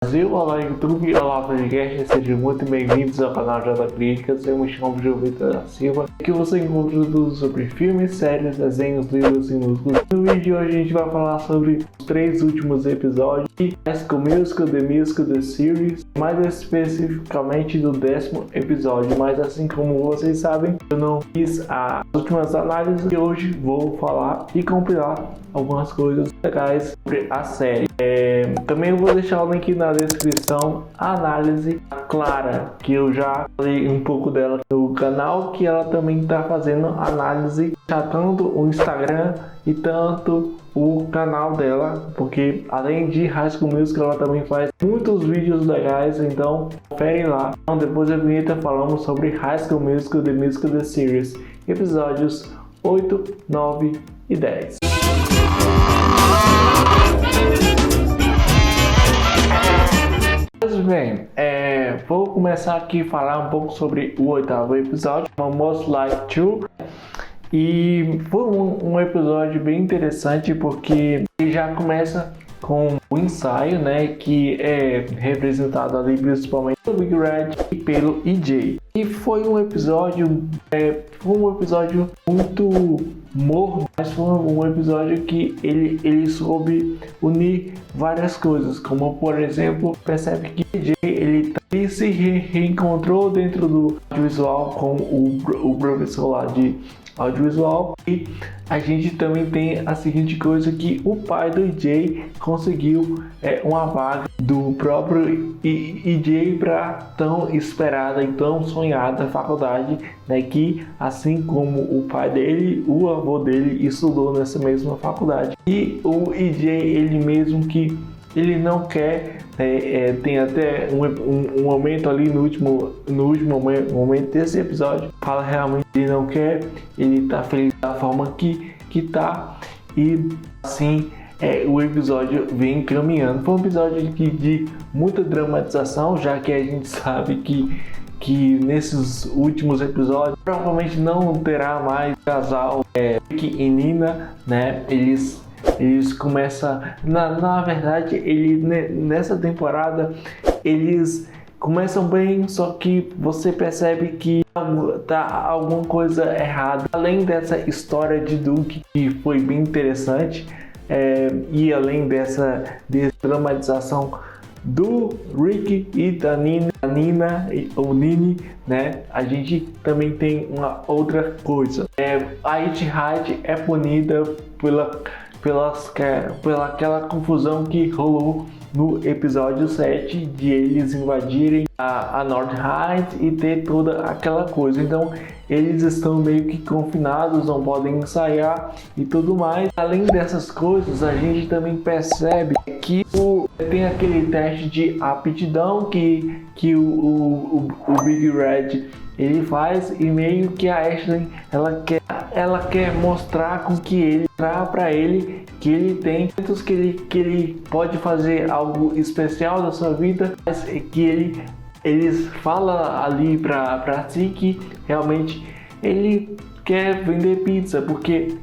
Brasil, olá YouTube, olá podcast, sejam muito bem-vindos ao canal J Críticas. Eu me chamo João Vitor da Silva. Aqui você encontra tudo sobre filmes, séries, desenhos, livros e músicas. No vídeo de hoje a gente vai falar sobre os 3 últimos episódios de High School Musical, The Musical, The Series, mais especificamente do 10º episódio. Mas assim como vocês sabem, eu não fiz as últimas análises e hoje vou falar e compilar algumas coisas legais sobre a série. Também eu vou deixar o link na descrição, a análise Clara, que eu já falei um pouco dela no canal, que ela também está fazendo análise tanto o Instagram e tanto o canal dela, porque além de High School Musical ela também faz muitos vídeos legais, então confere lá. Então, depois da vinheta falamos sobre High School Musical, The Musical, The Series, episódios 8, 9 e 10. Pois bem, vou começar aqui a falar um pouco sobre o 8º episódio, Most Like To. E foi um episódio bem interessante porque ele já começa com o ensaio, né, que é representado ali principalmente pelo Big Red e pelo EJ. E foi um episódio muito morno, mas foi um episódio que ele soube unir várias coisas, como por exemplo, percebe que EJ ele se reencontrou dentro do audiovisual com o professor lá de audiovisual, e a gente também tem a seguinte coisa, que o pai do EJ conseguiu uma vaga do próprio EJ para tão esperada e tão sonhada faculdade, né, que assim como o pai dele, o avô dele estudou nessa mesma faculdade. E o EJ, ele mesmo que ele não quer, tem até um momento ali no último momento desse episódio, fala realmente que ele não quer, ele tá feliz da forma que tá, e assim o episódio vem caminhando. Foi um episódio de muita dramatização, já que a gente sabe que nesses últimos episódios provavelmente não terá mais casal Rick e Nina, né? Eles começam, na verdade, nessa temporada eles começam bem, só que você percebe que tá alguma coisa errada. Além dessa história de Duke, que foi bem interessante, e além dessa dramatização do Rick e da Nina ou Nini, né? A gente também tem uma outra coisa. A Etihad é punida pela aquela confusão que rolou no episódio 7 de eles invadirem a North Heights e ter toda aquela coisa. Então eles estão meio que confinados, não podem ensaiar e tudo mais. Além dessas coisas, a gente também percebe que tem aquele teste de aptidão que o Big Red ele faz, e meio que a Ashley ela quer mostrar com que ele para ele que ele tem tantos que ele pode fazer algo especial da sua vida, mas que eles fala ali para si que realmente ele quer vender pizza porque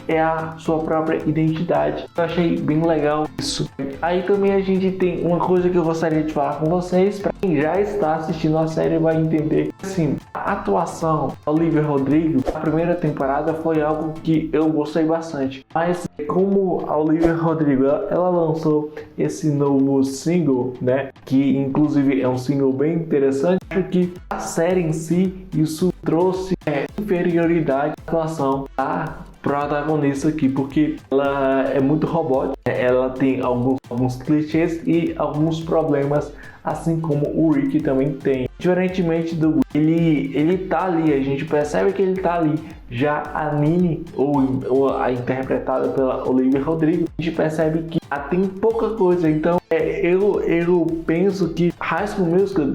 é a sua própria identidade. Eu achei bem legal isso. Aí também a gente tem uma coisa que eu gostaria de falar com vocês, para quem já está assistindo a série vai entender. Assim, a atuação da Olivia Rodrigo na primeira temporada foi algo que eu gostei bastante, mas como a Olivia Rodrigo ela lançou esse novo single, né, que inclusive é um single bem interessante, acho que a série em si isso trouxe inferioridade à atuação da protagonista aqui, porque ela é muito robótica, ela tem alguns clichês e alguns problemas, assim como o Rick também tem. Diferentemente do ele tá ali, a gente percebe que ele tá ali. Já a Nini, ou a interpretada pela Olivia Rodrigo, a gente percebe que tem pouca coisa. Então eu penso que High School Musical,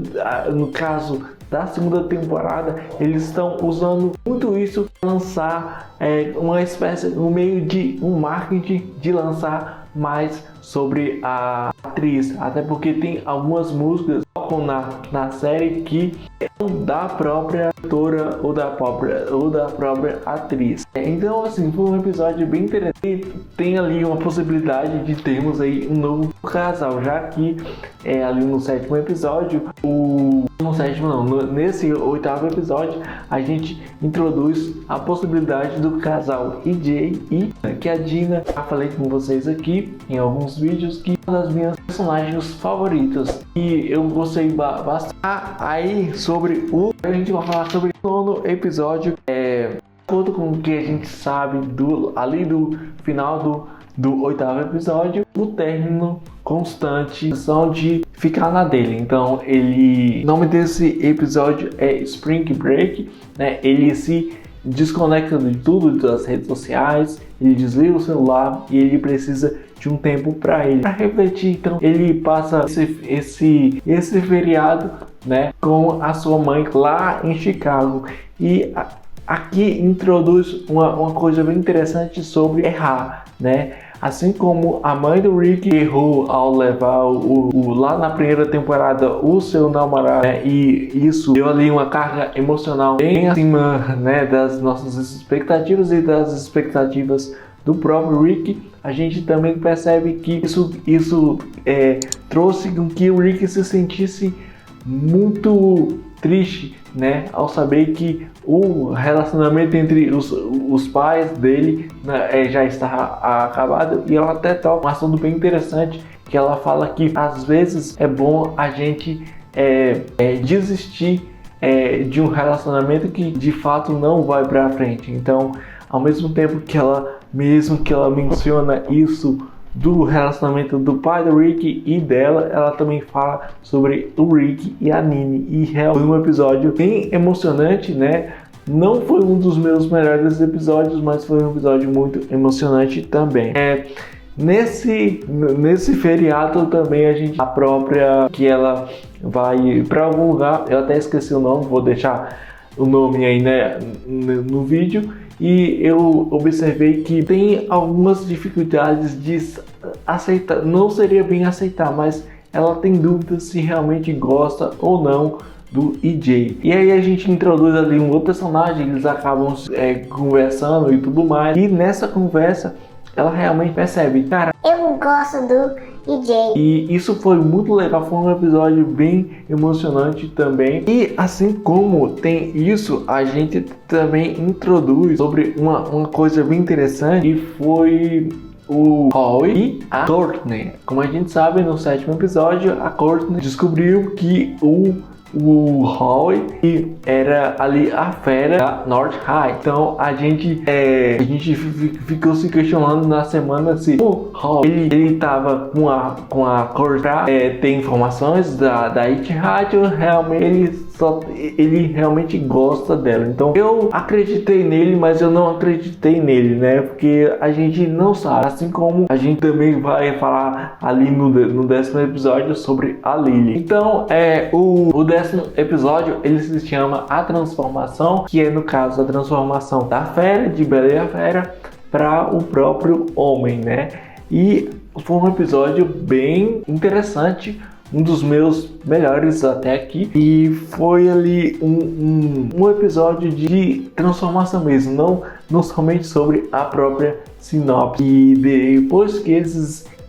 no caso da segunda temporada, eles estão usando muito isso para lançar uma espécie, no meio de um marketing de lançar mais sobre a atriz, até porque tem algumas músicas que tocam na série que são da própria atora ou da própria atriz. Então assim, foi um episódio bem interessante. Tem ali uma possibilidade de termos aí um novo casal, já que ali no 7º episódio, nesse 8º episódio, a gente introduz a possibilidade do casal EJ e que a Dina, já falei com vocês aqui em alguns vídeos, que é uma das minhas personagens favoritas e eu gostei bastante. Aí a gente vai falar sobre o 9º episódio, de acordo com o que a gente sabe ali do final do 8º episódio, o término constante só de ficar na dele. Então o nome desse episódio é Spring Break, né? Ele se desconecta de tudo, das redes sociais, ele desliga o celular e ele precisa de um tempo para refletir. Então ele passa esse feriado, né, com a sua mãe lá em Chicago. E aqui introduz uma coisa bem interessante sobre errar, né? Assim como a mãe do Rick errou ao levar lá na primeira temporada o seu namorado, né? E isso deu ali uma carga emocional bem acima, né, das nossas expectativas e das expectativas do próprio Rick. A gente também percebe que isso trouxe com que o Rick se sentisse muito triste, né, ao saber que o relacionamento entre os pais dele, né, já está acabado. E ela até toca um assunto bem interessante, que ela fala que às vezes é bom a gente desistir de um relacionamento que de fato não vai para frente. Então, ao mesmo tempo que ela menciona isso do relacionamento do pai do Rick e dela, ela também fala sobre o Rick e a Nini. E foi um episódio bem emocionante, né? Não foi um dos meus melhores episódios, mas foi um episódio muito emocionante também. Nesse feriado também a própria, que ela vai para algum lugar, eu até esqueci o nome, vou deixar o nome aí, né, no vídeo. E eu observei que tem algumas dificuldades de aceitar, não seria bem aceitar, mas ela tem dúvidas se realmente gosta ou não do EJ. E aí a gente introduz ali um outro personagem, eles acabam conversando e tudo mais. E nessa conversa ela realmente percebe, cara, eu gosto do EJ. E isso foi muito legal, foi um episódio bem emocionante também. E assim como tem isso, a gente também introduz sobre uma coisa bem interessante, e foi o Howie e a Courtney. Como a gente sabe, no 7º episódio, a Courtney descobriu que o Howie era ali a fera da North High. Então a gente ficou se questionando na semana se o Howie ele tava com a cor pra ter informações da It Radio. Realmente ele realmente gosta dela. Então eu acreditei nele, mas eu não acreditei nele, né? Porque a gente não sabe. Assim como a gente também vai falar ali no 10º episódio sobre a Lily. Então o 10º episódio ele se chama A Transformação, que é no caso a transformação da fera, de Bela e a Fera, para o próprio homem, né? E foi um episódio bem interessante, um dos meus melhores até aqui, e foi ali um episódio de transformação mesmo, não somente sobre a própria sinopse. E depois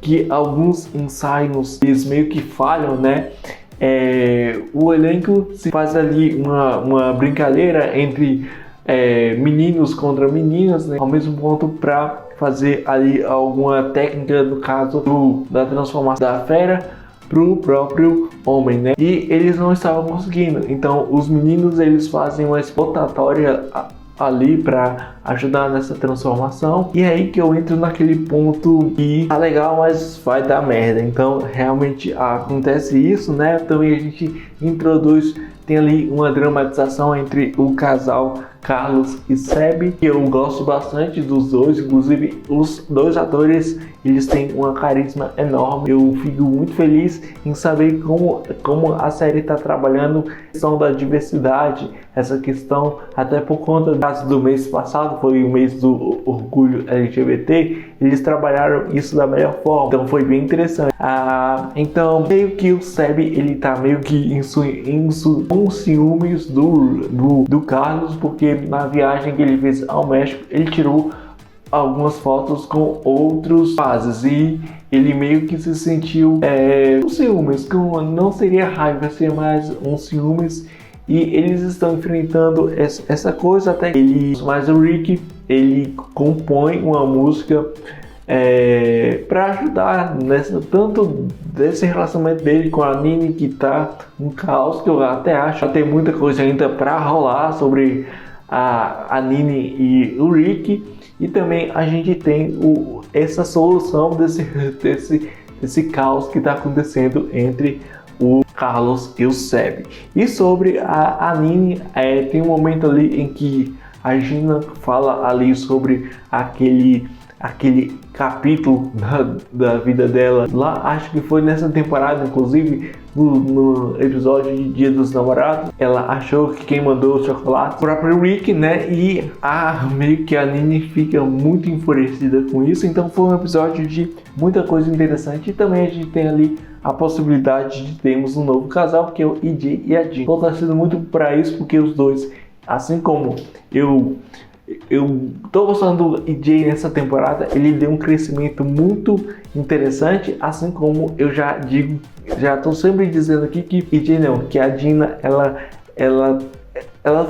que alguns ensaios eles meio que falham, né? O elenco se faz ali uma brincadeira entre meninos contra meninas, né? Ao mesmo ponto para fazer ali alguma técnica, no caso da transformação da fera pro próprio homem, né? E eles não estavam conseguindo. Então os meninos eles fazem uma exploratória ali para ajudar nessa transformação. E é aí que eu entro naquele ponto que tá legal, mas vai dar merda. Então realmente acontece isso, né? Também a gente introduz, tem ali uma dramatização entre o casal Carlos e Seb, que eu gosto bastante dos dois, inclusive os dois atores, eles têm uma carisma enorme. Eu fico muito feliz em saber como a série está trabalhando a questão da diversidade, essa questão, até por conta do mês passado, foi o mês do orgulho LGBT, eles trabalharam isso da melhor forma, então foi bem interessante. Então, meio que o Seb, ele tá meio que com ciúmes do Carlos, porque na viagem que ele fez ao México, ele tirou algumas fotos com outros fases e ele meio que se sentiu com ciúmes, não seria raiva, seria mais um ciúmes, e eles estão enfrentando essa coisa até que mas o Rick, ele compõe uma música para ajudar tanto desse relacionamento dele com a Nini, que tá um caos, que eu até acho tem muita coisa ainda para rolar sobre a Nini e o Rick, e também a gente tem essa solução desse caos que está acontecendo entre o Carlos e o Seb. E sobre a Nini, tem um momento ali em que a Gina fala ali sobre aquele capítulo da vida dela lá, acho que foi nessa temporada, inclusive no episódio de Dia dos Namorados, ela achou que quem mandou o chocolate, o próprio Rick, né, e meio que a Nini fica muito enfurecida com isso. Então foi um episódio de muita coisa interessante, e também a gente tem ali a possibilidade de termos um novo casal, que é o EJ e a Jean. Estou torcendo muito para isso, porque os dois, assim como eu tô gostando do EJ nessa temporada, ele deu um crescimento muito interessante, assim como eu já tô sempre dizendo aqui que EJ não, que a Dina, ela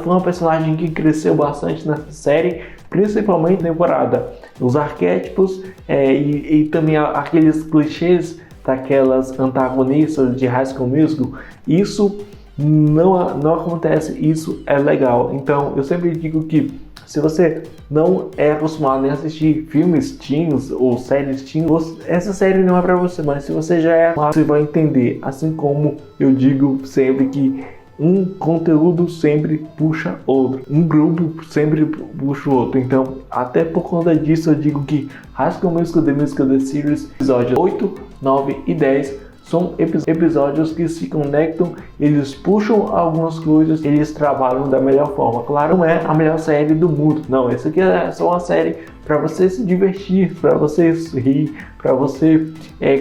foi uma personagem que cresceu bastante nessa série, principalmente na temporada. Os arquétipos e também aqueles clichês daquelas antagonistas de High School Musical, isso não acontece, isso é legal. Então eu sempre digo que se você não é acostumado a assistir filmes teens ou séries teens, essa série não é para você, mas se você já é, você vai entender. Assim como eu digo sempre que um conteúdo sempre puxa outro, um grupo sempre puxa o outro. Então, até por conta disso, eu digo que High School Musical: The Musical: The Series, episódios 8, 9 e 10 são episódios que se conectam, eles puxam algumas coisas, eles trabalham da melhor forma. Claro, não é a melhor série do mundo, não, essa aqui é só uma série para você se divertir, para você rir, para você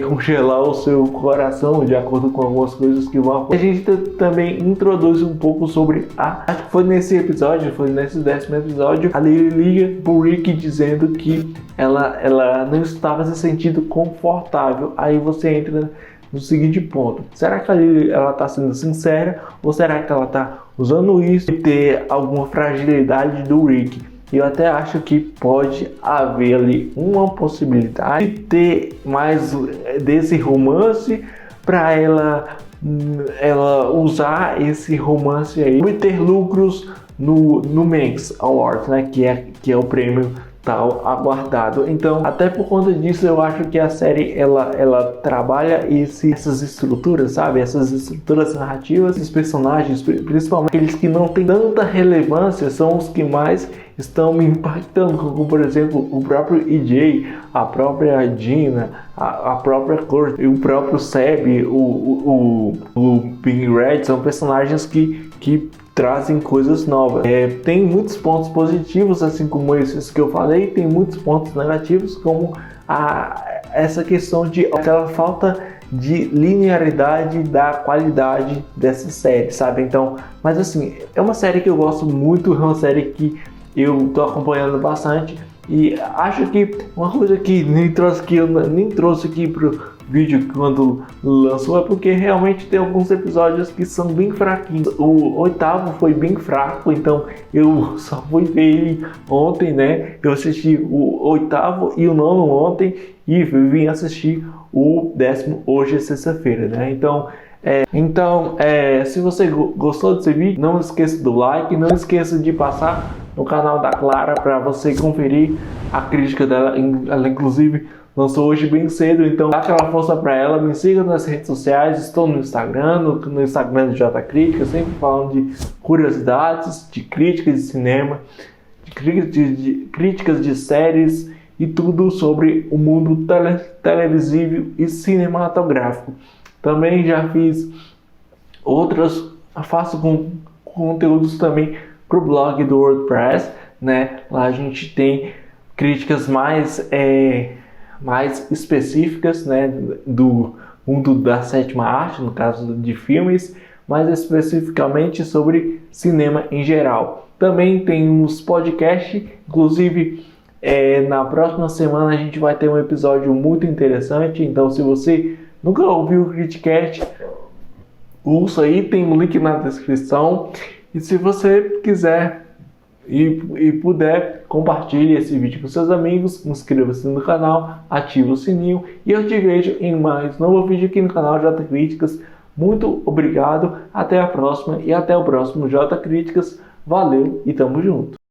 congelar o seu coração de acordo com algumas coisas que vão acontecer. A gente também introduz um pouco sobre acho que foi nesse 10º episódio, a Lily liga pro Rick dizendo que ela não estava se sentindo confortável. Aí você entra no seguinte ponto: será que a Lily está sendo sincera, ou será que ela está usando isso e ter alguma fragilidade do Rick? Eu até acho que pode haver ali uma possibilidade de ter mais desse romance para ela usar esse romance aí e ter lucros no Manx Award, né, que é o prêmio tal aguardado. Então, até por conta disso, eu acho que a série ela trabalha essas estruturas, sabe? Essas estruturas narrativas, esses personagens, principalmente aqueles que não têm tanta relevância, são os que mais estão me impactando, como por exemplo o próprio EJ, a própria Gina, a própria Court, o próprio Seb, o Big Red, são personagens que trazem coisas novas. Tem muitos pontos positivos, assim como esses que eu falei, tem muitos pontos negativos, como essa questão de aquela falta de linearidade da qualidade dessa série, sabe? Então, mas assim, é uma série que eu gosto muito, é uma série que eu tô acompanhando bastante, e acho que uma coisa que eu nem trouxe aqui pro vídeo quando lançou é porque realmente tem alguns episódios que são bem fraquinhos. O 8º foi bem fraco, então eu só fui ver ele ontem, né? Eu assisti o 8º e o 9º ontem e vim assistir o 10º hoje, sexta-feira, né? Então, se você gostou desse vídeo, não esqueça do like, não esqueça de passar no canal da Clara para você conferir a crítica dela. Ela inclusive lançou hoje bem cedo, então dá aquela força para ela, me siga nas redes sociais, estou no Instagram, no Instagram do J Crítica, sempre falando de curiosidades, de críticas de cinema, de críticas de séries e tudo sobre o mundo televisivo e cinematográfico. Também já fiz faço conteúdos também para o blog do WordPress, né? Lá a gente tem críticas mais específicas, né, do mundo da sétima arte, no caso de filmes, mais especificamente sobre cinema em geral. Também tem uns podcasts, inclusive na próxima semana a gente vai ter um episódio muito interessante, então se você nunca ouviu o Criticast, ouça aí, tem um link na descrição, e se você quiser e puder, compartilhe esse vídeo com seus amigos, inscreva-se no canal, ative o sininho e eu te vejo em mais novo vídeo aqui no canal J Críticas. Muito obrigado, até a próxima e até o próximo J Críticas. Valeu e tamo junto!